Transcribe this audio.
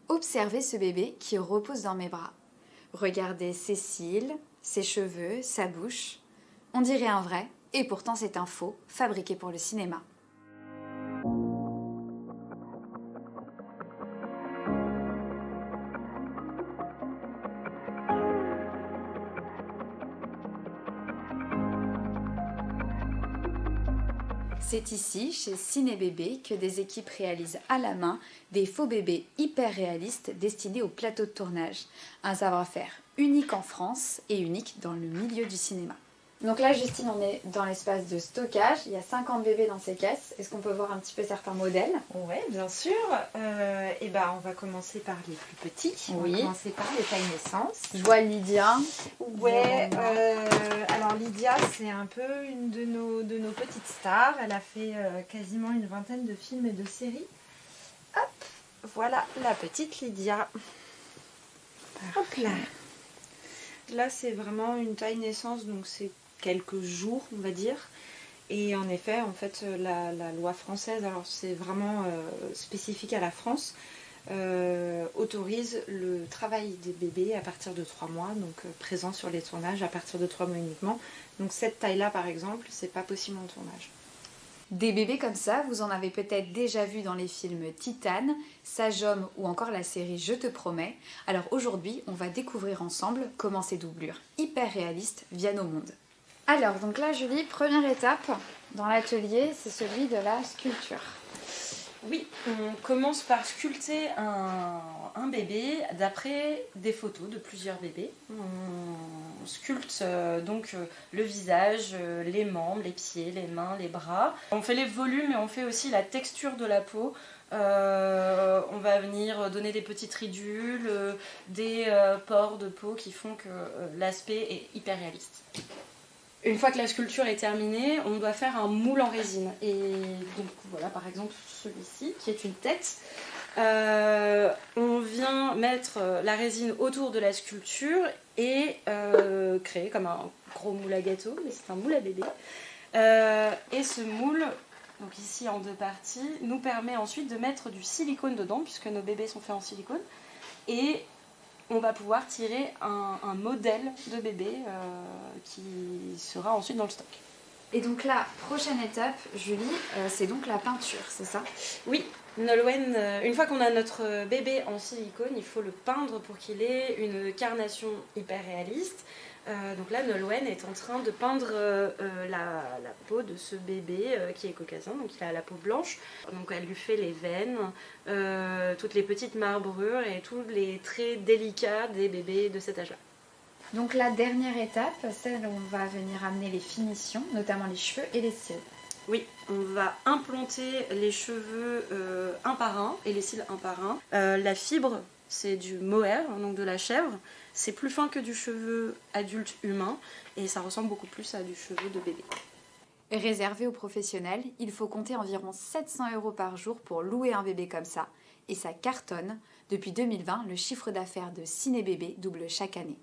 Observez ce bébé qui repose dans mes bras. Regardez ses cils, ses cheveux, sa bouche. On dirait un vrai, et pourtant c'est un faux, fabriqué pour le cinéma. C'est ici, chez Ciné Bébé, que des équipes réalisent à la main des faux bébés hyper réalistes destinés au plateau de tournage. Un savoir-faire unique en France et unique dans le milieu du cinéma. Donc là, Justine, on est dans l'espace de stockage. Il y a 50 bébés dans ces caisses. Est-ce qu'on peut voir un petit peu certains modèles? Oui, bien sûr. On va commencer par les plus petits. Oui. On va commencer par les tailles naissance. Je vois Lydia. Ouais. Alors Lydia, c'est un peu une de nos petites stars. Elle a fait quasiment une vingtaine de films et de séries. Hop, voilà la petite Lydia. Hop là. Là, c'est vraiment une taille naissance, donc c'est quelques jours, on va dire. Et en effet, la loi française, alors c'est vraiment spécifique à la France, autorise le travail des bébés à partir de 3 mois, donc présent sur les tournages à partir de 3 mois uniquement. Donc cette taille-là, par exemple, c'est pas possible en tournage. Des bébés comme ça, vous en avez peut-être déjà vu dans les films Titane, Sage Homme ou encore la série Je te promets. Alors aujourd'hui, on va découvrir ensemble comment ces doublures hyper réalistes viennent au monde. Alors, donc là, Julie, première étape dans l'atelier, c'est celui de la sculpture. Oui, on commence par sculpter un bébé d'après des photos de plusieurs bébés. On sculpte le visage, les membres, les pieds, les mains, les bras. On fait les volumes et on fait aussi la texture de la peau. On va venir donner des petites ridules, des pores de peau qui font que l'aspect est hyper réaliste. Une fois que la sculpture est terminée, on doit faire un moule en résine. Et donc voilà, par exemple celui-ci qui est une tête. On vient mettre la résine autour de la sculpture et créer comme un gros moule à gâteau, mais c'est un moule à bébé. Et ce moule, donc ici en 2 parties, nous permet ensuite de mettre du silicone dedans, puisque nos bébés sont faits en silicone. Et on va pouvoir tirer un modèle de bébé qui sera ensuite dans le stock. Et donc la prochaine étape, Julie, c'est donc la peinture, c'est ça? Oui, Nolwenn, une fois qu'on a notre bébé en silicone, il faut le peindre pour qu'il ait une carnation hyper réaliste. Donc là, Nolwenn est en train de peindre la peau de ce bébé qui est caucasien, donc il a la peau blanche. Donc elle lui fait les veines, toutes les petites marbrures et tous les traits délicats des bébés de cet âge-là. Donc la dernière étape, celle où on va venir amener les finitions, notamment les cheveux et les cils. Oui, on va implanter les cheveux un par un et les cils un par un. La fibre, c'est du mohair, donc de la chèvre. C'est plus fin que du cheveu adulte humain et ça ressemble beaucoup plus à du cheveu de bébé. Réservé aux professionnels, il faut compter environ 700 € par jour pour louer un bébé comme ça. Et ça cartonne. Depuis 2020, le chiffre d'affaires de Ciné Bébé double chaque année.